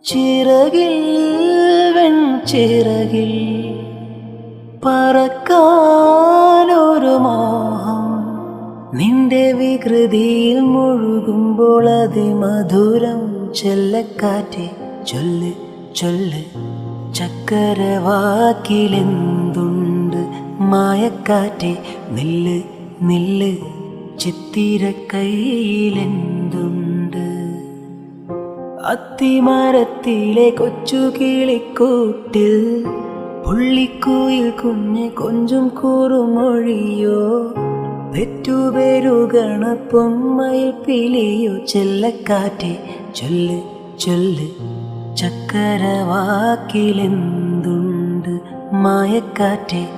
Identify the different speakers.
Speaker 1: ചിറകിൽ വെൺചിറകിൽ പറക്കാനൊരു മോഹം, നിന്റെ വികൃതിയിൽ മുഴുകുമ്പോൾ അതിമധുരം. ചെല്ലക്കാറ്റെ ചൊല്ല് ചൊല്ല്, ചക്കരവാക്കിലെന്തുണ്ട്? മായക്കാറ്റെ നില്ല് നില്ല്, ചിത്തിരക്കൈയിലെന്തുണ്ട്? അത്തിമരത്തിലെ കൊച്ചു കിളിക്കൂട്ടിൽ പുള്ളിക്കുയിൽ കുഞ്ഞ് കൊഞ്ചും കുറുമൊഴിയോ? പെറ്റുപെരുകണ പൊന്മയിൽ പിലിയോ? ചെല്ലക്കാറ്റെ ചൊല്ല് ചൊല്ല്, ചക്കരവാക്കിലെന്തുണ്ട്? മായക്കാറ്റെ